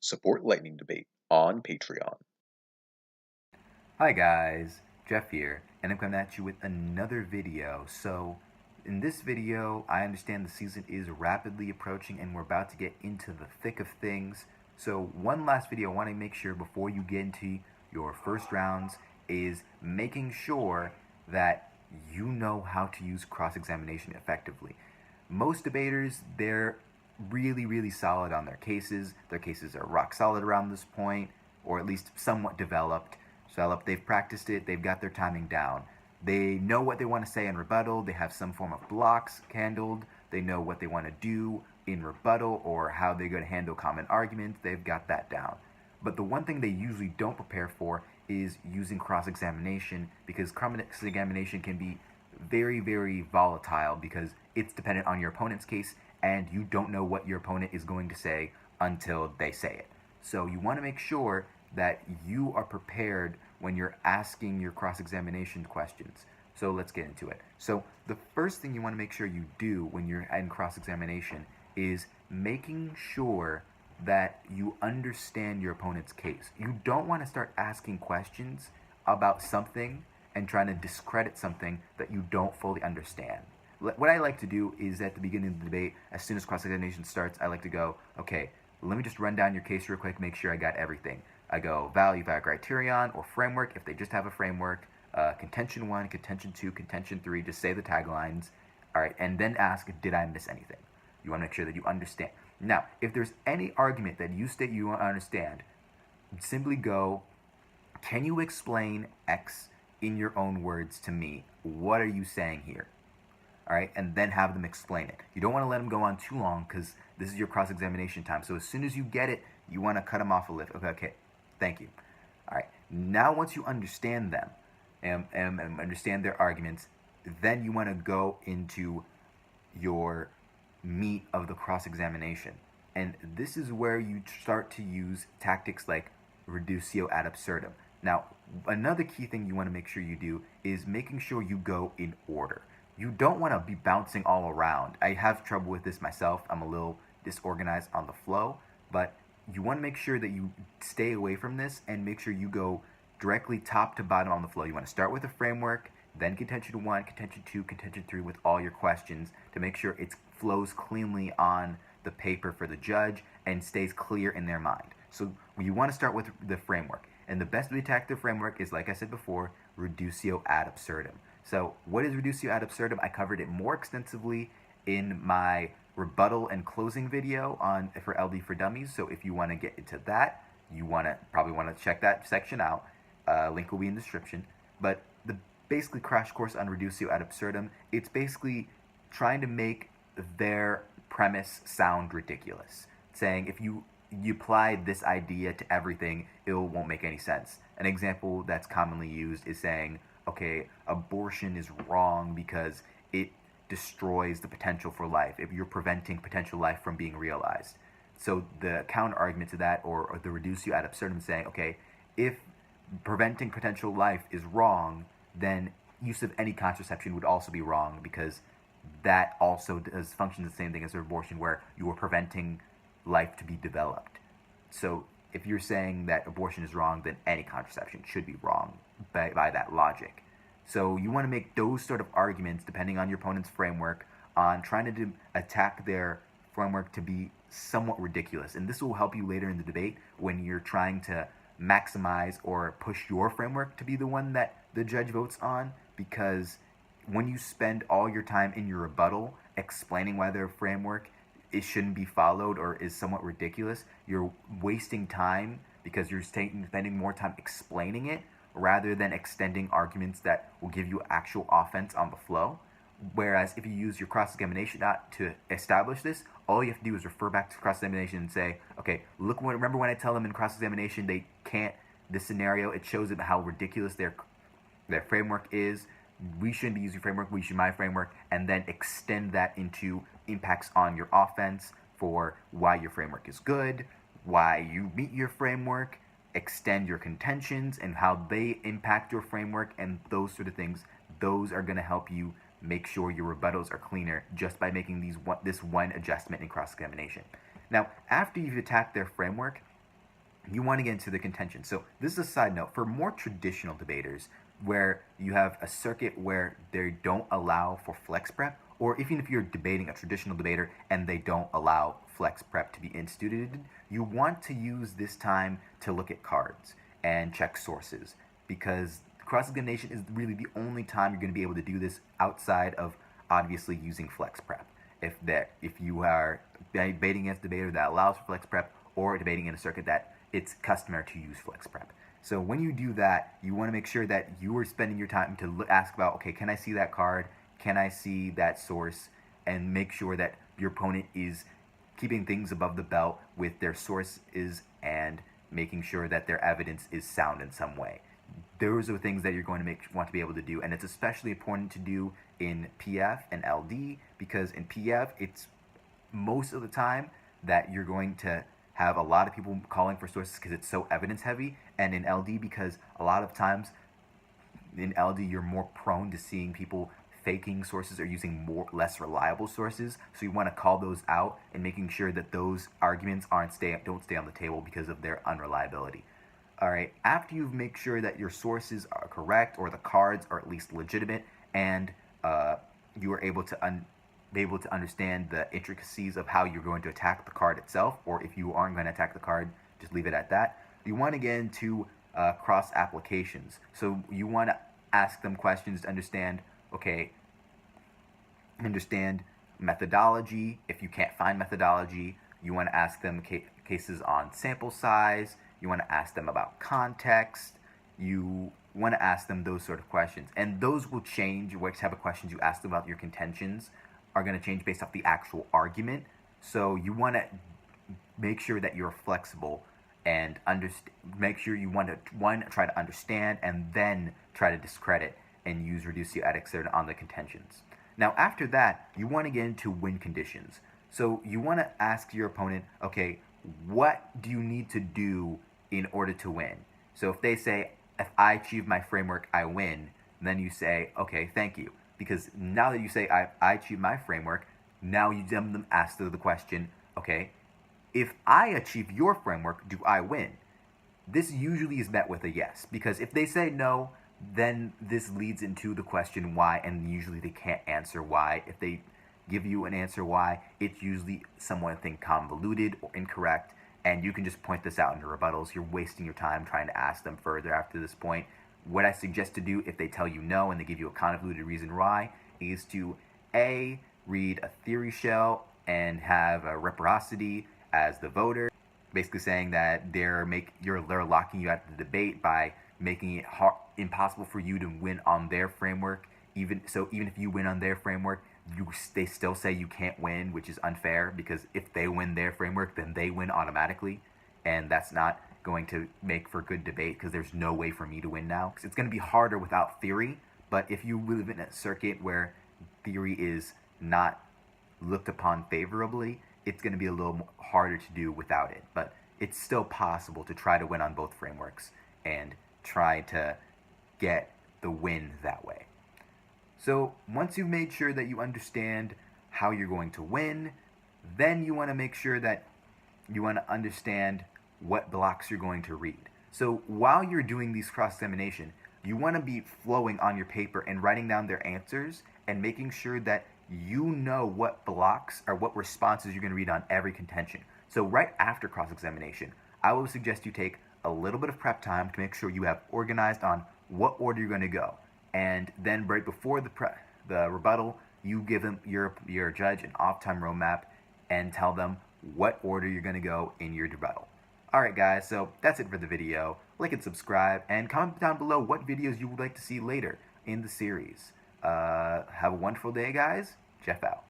Support Lightning Debate on Patreon. Hi guys, Jeff here, and I'm coming at you with another video. So, in this video, I understand the season is rapidly approaching and we're about to get into the thick of things. So, one last video I want to make sure before you get into your first rounds is making sure that you know how to use cross-examination effectively. Most debaters, they're really solid on their cases. Their cases are rock solid around this point, or at least somewhat developed. They've practiced it, they've got their timing down. They know what they want to say in rebuttal, they have some form of blocks handled, they know what they want to do in rebuttal or how they're going to handle common arguments, they've got that down. But the one thing they usually don't prepare for is using cross-examination, because cross-examination can be very volatile because it's dependent on your opponent's case and you don't know what your opponent is going to say until they say it. So you want to make sure that you are prepared when you're asking your cross-examination questions. So let's get into it. So the first thing you want to make sure you do when you're in cross-examination is making sure that you understand your opponent's case. You don't want to start asking questions about something and trying to discredit something that you don't fully understand. What I like to do is at the beginning of the debate, as soon as cross-examination starts, I like to go, okay, let me just run down your case real quick, make sure I got everything. I go value criterion or framework if they just have a framework, contention 1, contention 2, contention 3, just say the taglines, all right, and then ask, did I miss anything? You want to make sure that you understand. Now, if there's any argument that you state you want to understand, simply go, can you explain X in your own words to me? What are you saying here? All right, and then have them explain it. You don't want to let them go on too long because this is your cross-examination time. So as soon as you get it, you want to cut them off a little. Okay, thank you. All right, now once you understand them and understand their arguments, then you want to go into your meat of the cross-examination. And this is where you start to use tactics like reductio ad absurdum. Now, another key thing you want to make sure you do is making sure you go in order. You don't want to be bouncing all around. I have trouble with this myself. I'm a little disorganized on the flow, but you want to make sure that you stay away from this and make sure you go directly top to bottom on the flow. You want to start with a framework, then contention 1, contention 2, contention 3 with all your questions to make sure it flows cleanly on the paper for the judge and stays clear in their mind. So you want to start with the framework. And the best way to attack the framework is, like I said before, reductio ad absurdum. So what is reductio ad absurdum? I covered it more extensively in my rebuttal and closing video for LD for Dummies. So if you want to get into that, you probably want to check that section out. Link will be in the description. But the basically crash course on reductio ad absurdum, it's basically trying to make their premise sound ridiculous. Saying if you apply this idea to everything, it won't make any sense. An example that's commonly used is saying, okay, abortion is wrong because it destroys the potential for life, if you're preventing potential life from being realized. So the counter argument to that, or the reductio ad absurdum, is saying, okay, if preventing potential life is wrong, then use of any contraception would also be wrong, because that also does function the same thing as abortion, where you are preventing life to be developed. So if you're saying that abortion is wrong, then any contraception should be wrong by that logic. So you want to make those sort of arguments, depending on your opponent's framework, on trying to attack their framework to be somewhat ridiculous. And this will help you later in the debate when you're trying to maximize or push your framework to be the one that the judge votes on, because when you spend all your time in your rebuttal explaining why their framework it shouldn't be followed or is somewhat ridiculous, you're wasting time because you're spending more time explaining it rather than extending arguments that will give you actual offense on the flow. Whereas if you use your cross-examination to establish this, all you have to do is refer back to cross-examination and say, okay, remember when I tell them in cross-examination they can't, this scenario, it shows them how ridiculous their framework is. We shouldn't be using framework, we should my framework, and then extend that into impacts on your offense for why your framework is good, why you meet your framework, extend your contentions and how they impact your framework, and those sort of things. Those are going to help you make sure your rebuttals are cleaner just by making this one adjustment in cross-examination. Now, after you've attacked their framework, you want to get into the contention. So this is a side note for more traditional debaters where you have a circuit where they don't allow for flex prep, or even if you're debating a traditional debater and they don't allow flex prep to be instituted, you want to use this time to look at cards and check sources, because cross-examination is really the only time you're going to be able to do this outside of obviously using flex prep. If you are debating against a debater that allows for flex prep, or debating in a circuit that it's customary to use flex prep. So when you do that, you want to make sure that you are spending your time to ask about, okay, can I see that card? Can I see that source? And make sure that your opponent is keeping things above the belt with their sources and making sure that their evidence is sound in some way. Those are things that you're going to want to be able to do, and it's especially important to do in PF and LD, because in PF, it's most of the time that you're going to have a lot of people calling for sources because it's so evidence heavy, and in LD because a lot of times in LD you're more prone to seeing people faking sources or using less reliable sources, so you want to call those out and making sure that those arguments don't stay on the table because of their unreliability. Alright, after you've made sure that your sources are correct, or the cards are at least legitimate, and you are able to be able to understand the intricacies of how you're going to attack the card itself, or if you aren't going to attack the card, just leave it at that. You want to get into cross applications. So you want to ask them questions to understand, okay, understand methodology. If you can't find methodology, you want to ask them cases on sample size. You want to ask them about context. You want to ask them those sort of questions. And those will change. What type of questions you ask them about your contentions are going to change based off the actual argument. So you want to make sure that you're flexible and make sure you want to try to understand and then try to discredit and use reductio ad externa on the contentions. Now after that, you want to get into win conditions. So you want to ask your opponent, okay, what do you need to do in order to win? So if they say, if I achieve my framework, I win, then you say, okay, thank you. Because now that you say, I achieve my framework, now you them ask the question, okay, if I achieve your framework, do I win? This usually is met with a yes, because if they say no, then this leads into the question why, and usually they can't answer why. If they give you an answer why, it's usually something convoluted or incorrect, and you can just point this out in the rebuttals. You're wasting your time trying to ask them further after this point. What I suggest to do if they tell you no and they give you a convoluted reason why is to A, read a theory shell and have a reciprocity as the voter, basically saying that they're locking you out of the debate by making it impossible for you to win on their framework. Even if you win on their framework, they still say you can't win, which is unfair, because if they win their framework, then they win automatically, and that's not going to make for good debate, because there's no way for me to win now. It's going to be harder without theory, but if you live in a circuit where theory is not looked upon favorably, it's going to be a little harder to do without it. But it's still possible to try to win on both frameworks and try to get the win that way. So once you've made sure that you understand how you're going to win, then you want to make sure that you want to understand what blocks you're going to read. So while you're doing these cross-examination, you want to be flowing on your paper and writing down their answers and making sure that you know what blocks or what responses you're going to read on every contention. So right after cross-examination, I will suggest you take a little bit of prep time to make sure you have organized on what order you're going to go. And then right before the rebuttal, you give them your judge an off-time roadmap and tell them what order you're going to go in your rebuttal. Alright guys, so that's it for the video. Like and subscribe, and comment down below what videos you would like to see later in the series. Have a wonderful day, guys. Jeff out.